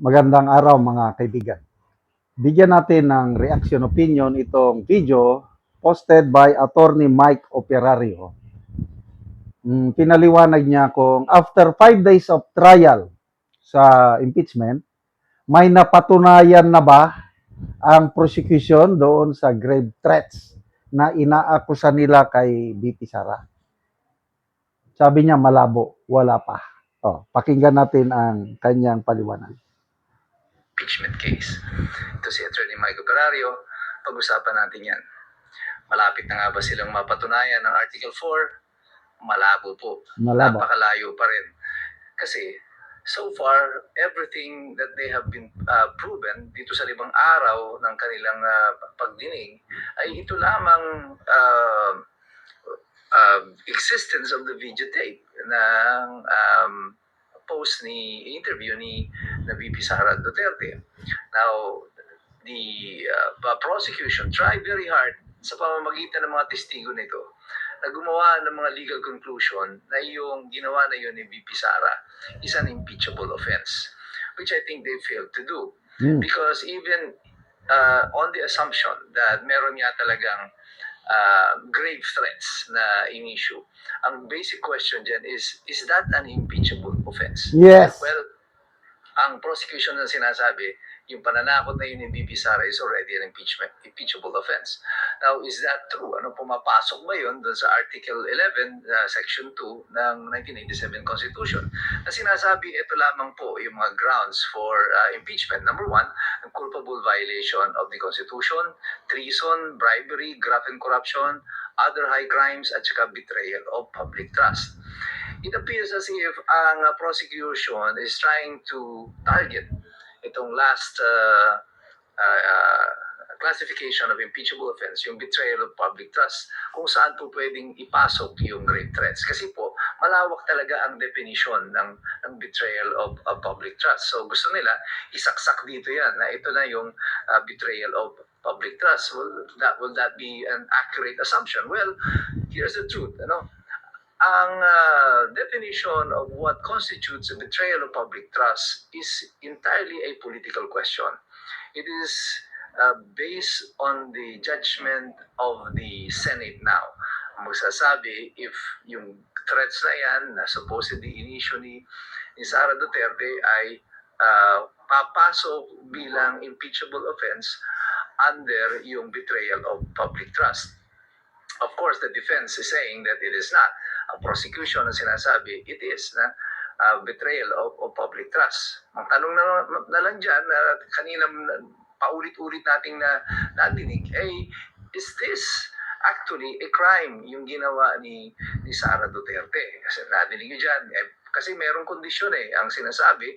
Magandang araw mga kaibigan. Bigyan natin ng reaction opinion itong video posted by Attorney Mike Operario. Pinaliwanag niya kung after 5 days of trial sa impeachment, may napatunayan na ba ang prosecution doon sa grave threats na inaakusa nila kay BP Sara? Sabi niya malabo, wala pa. Pakinggan natin ang kanyang paliwanag. Impeachment case. Ito si Attorney Mike Operario, pag-usapan natin yan. Malapit na nga ba silang mapatunayan ng Article 4? Malabo po. Malabo. Napakalayo pa rin. Kasi so far, everything that they have been proven dito sa 5 araw ng kanilang pagdinig ay ito lamang existence of the videotape ng post ni interview ni VP Sara Duterte. Now, the prosecution tried very hard sa pamamagitan ng mga testigo nito na gumawa ng mga legal conclusion na yung ginawa na yun ni VP Sara is an impeachable offense, which I think they failed to do. Because even on the assumption that meron nga talagang grave threats na in-issue, ang basic question dyan is that an impeachable offense? Yes. Well, ang prosecution na sinasabi, yung pananakot na yun ni BP Sara is already an impeachable offense. Now, is that true? Ano, pumapasok ba yun doon sa Article 11, Section 2 ng 1987 Constitution? Na sinasabi, ito lamang po yung mga grounds for impeachment. Number 1, ang culpable violation of the Constitution, treason, bribery, graft and corruption, other high crimes, at saka betrayal of public trust. It appears as if ang prosecution is trying to target itong last classification of impeachable offense, yung betrayal of public trust, kung saan po pwedeng ipasok yung grave threats. Kasi po, malawak talaga ang definition ng betrayal of public trust. So gusto nila, isaksak dito yan, na ito na yung betrayal of public trust. Will that be an accurate assumption? Well, here's the truth, ang definition of what constitutes a betrayal of public trust is entirely a political question. It is based on the judgment of the Senate now. Magsasabi if yung threats na yan na supposedly in-issue ni Sara Duterte ay papasok bilang impeachable offense under yung betrayal of public trust. Of course, the defense is saying that it is not. Ang prosecution na sinasabi, it is na betrayal of public trust. Ang tanong na lang dyan, kanina paulit-ulit nating nadinig, is this actually a crime yung ginawa ni Sara Duterte? Kasi nadinig nyo dyan, kasi merong kondisyon ang sinasabi,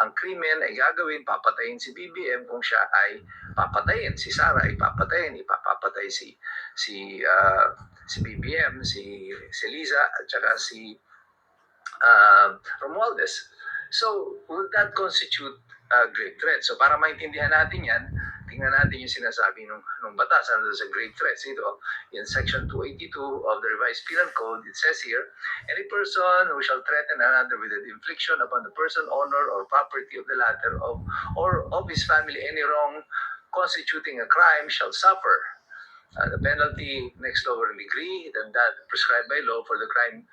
ang krimen ay gagawin, papatayin si BBM kung siya ay papatayin, si Sara ay papatayin, ipapapatay si BBM, si Liza, at saka si Romualdez. So, would that constitute a grave threat? So, para maintindihan natin yan, tingnan natin yung sinasabi nung batas under sa grave threats. Ito, in Section 282 of the Revised Penal Code, it says here, any person who shall threaten another with the infliction upon the person, honor, or property of the latter or of his family any wrong constituting a crime shall suffer the penalty next lower degree than that prescribed by law for the crime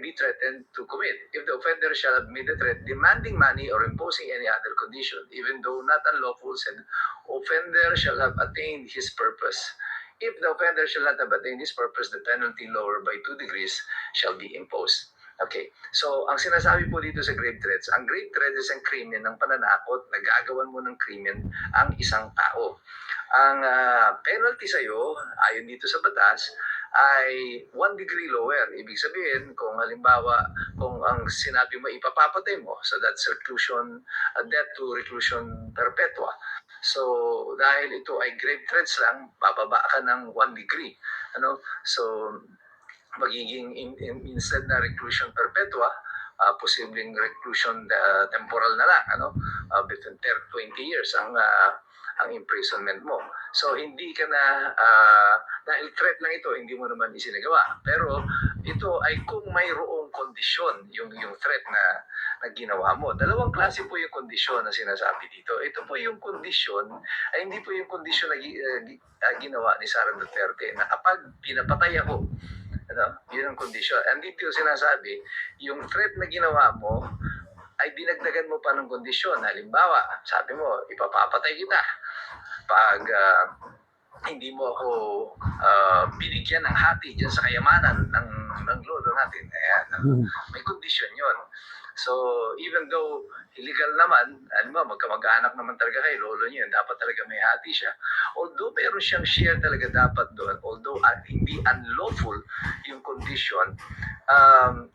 be threatened to commit. If the offender shall have made a threat demanding money or imposing any other condition, even though not unlawful, said offender shall have attained his purpose. If the offender shall not have attained his purpose, the penalty lower by 2 degrees shall be imposed. Okay, so ang sinasabi po dito sa grave threats, ang grave threat is ang krimen ng pananakot, nagagawan mo ng krimen ang isang tao. Ang penalty sa'yo, ayon dito sa batas, ay 1 degree lower. Ibig sabihin, kung halimbawa, kung ang sinabi mo ipapapatay mo, so that's reclusion, death to reclusion perpetua. So, dahil ito ay grave threats lang, bababa ka ng 1 degree. So, magiging instead na reclusion perpetua, posibleng reclusion temporal na lang, between 20 years ang imprisonment mo. So hindi ka na, dahil threat lang ito, hindi mo naman isinagawa. Pero ito ay kung mayroong kondisyon, yung threat na ginawa mo. Dalawang klase po yung kondisyon na sinasabi dito. Ito po yung kondisyon, ay hindi po yung kondisyon na ginawa ni Sara Duterte na kapag pinapatay ako, ano, yun ang kondisyon. And dito sinasabi, yung threat na ginawa mo, ay dinagdagan mo pa ng kondisyon. Halimbawa, sabi mo, ipapapatay kita pag hindi mo ako binigyan ng hati dyan sa kayamanan ng lodo natin. Ayan, may kondisyon yon. So, even though illegal naman, alam mo, magkamag-anak naman talaga kay lolo niya, dapat talaga may hati siya. Although meron siyang share talaga dapat doon, although hindi unlawful yung condition,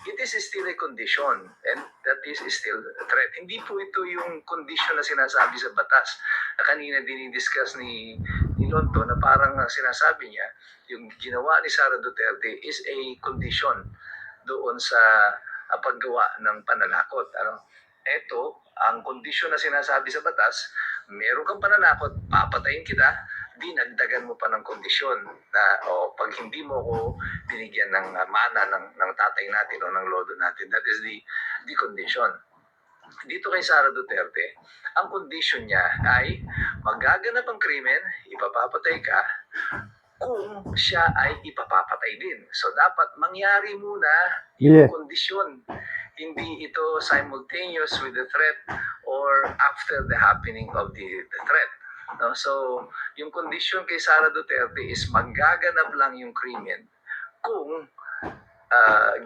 it is still a condition and that is still a threat. Hindi po ito yung condition na sinasabi sa batas na kanina dinidiscuss ni Lonto na parang sinasabi niya, yung ginawa ni Sara Duterte is a condition doon sa paggawa ng pananakot. Ano? Ito, ang kondisyon na sinasabi sa batas, meron kang pananakot, papatayin kita, dinagdagan mo pa ng kondisyon na pag hindi mo ko binigyan ng mana ng tatay natin o ng lodo natin, that is the condition. Dito kay Sara Duterte, ang kondisyon niya ay magaganap ang krimen, ipapapatay ka, kung siya ay ipapapatay din. So, dapat mangyari muna yung kondisyon. Hindi ito simultaneous with the threat or after the happening of the threat. No? So, yung kondisyon kay Sara Duterte is magaganap lang yung krimen kung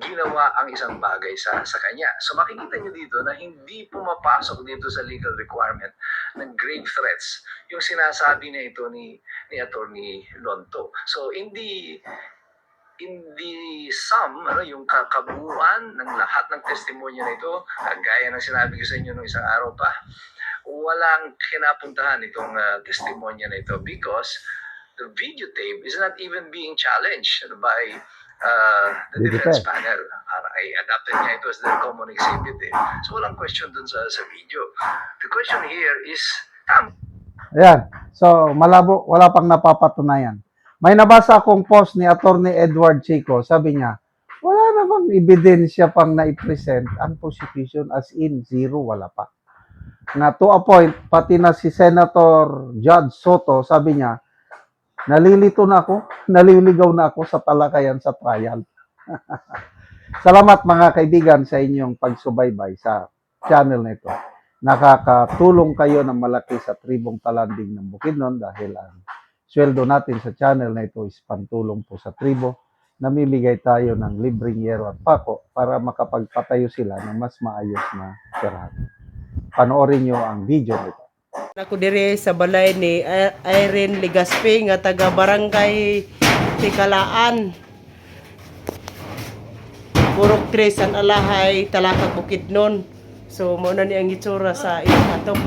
ginawa ang isang bagay sa kanya. So makikita niyo dito na hindi pumapasok dito sa legal requirement ng grave threats yung sinasabi na ito ni Attorney Lonto. So in the sum, yung kakabuuan ng lahat ng testimonya na ito, gaya ng sinabi ko sa inyo nung isang araw pa, walang kinapuntahan itong testimonya na ito because the videotape is not even being challenged by the defense panel. Ay adapted niya ito as the common exhibit. So walang question dun sa video. The question here is, Ayan. So, malabo, wala pang napapatunayan. May nabasa akong post ni Attorney Edward Chico. Sabi niya, wala namang ebidensya pang na-present ang prosecution as in zero, wala pa. Na to a point, pati na si Senator Judge Soto, sabi niya, nalilito na ako, naliligaw na ako sa talakayan sa trial. Salamat mga kaibigan sa inyong pagsubaybay sa channel na ito. Nakakatulong kayo ng malaki sa tribong talanding ng Bukidnon dahil ang sweldo natin sa channel na ito is pantulong po sa tribo. Namimigay tayo ng libreng yero at pako para makapagpatayo sila ng mas maayos na tirahan. Panoorin nyo ang video nito. Ako dire sa balay ni Irene Legaspi nga taga barangay Tikalaan. Purok 3 San Alahay, Talakag Bukidnon. So mo na ni ang itsura sa iyang atop.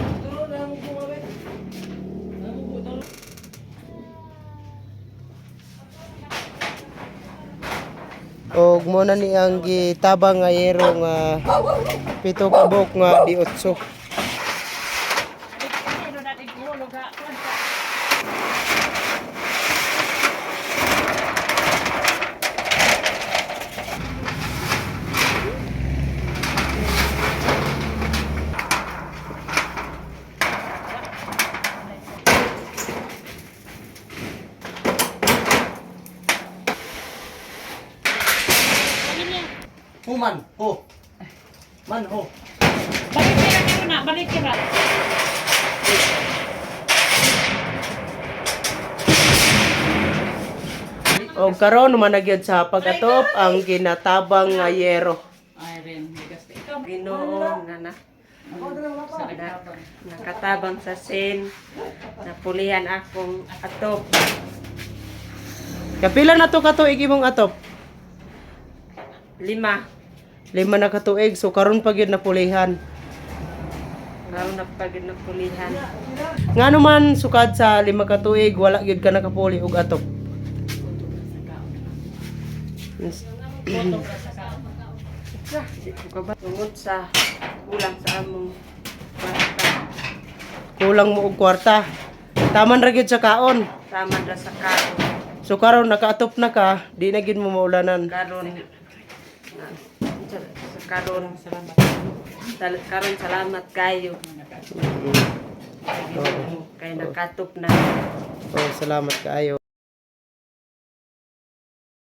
Og mo na ni ang gitabang nga yero nga pito ka buok nga di 8. Human, ho. Man, ho. Balik kira na, balik kira. O karon man nagyud sa pag-atop ang ginatabang nga yero. Irene, bigas ikaw. Ginoo nga na. Nakatabang sa sin. Napulihan akong atop. Kapila na to katuig imong atop? 5 na katuig. So karon pa gyud napulihan. Karon na pa gyud napulihan. Ngano man sukad sa 5 katuig wala gyud ka nakapuli og atop. Tungod sa kulang sa among kwarta. Kulang mo og kwarta. Taman ra gyud sa kaon. Tama ra sa kaon. So karon nakaatop na ka, di na gyud mo maulanan. Karon karon karon salamat kayo. Kay nakatop na. Oh, salamat kaayo.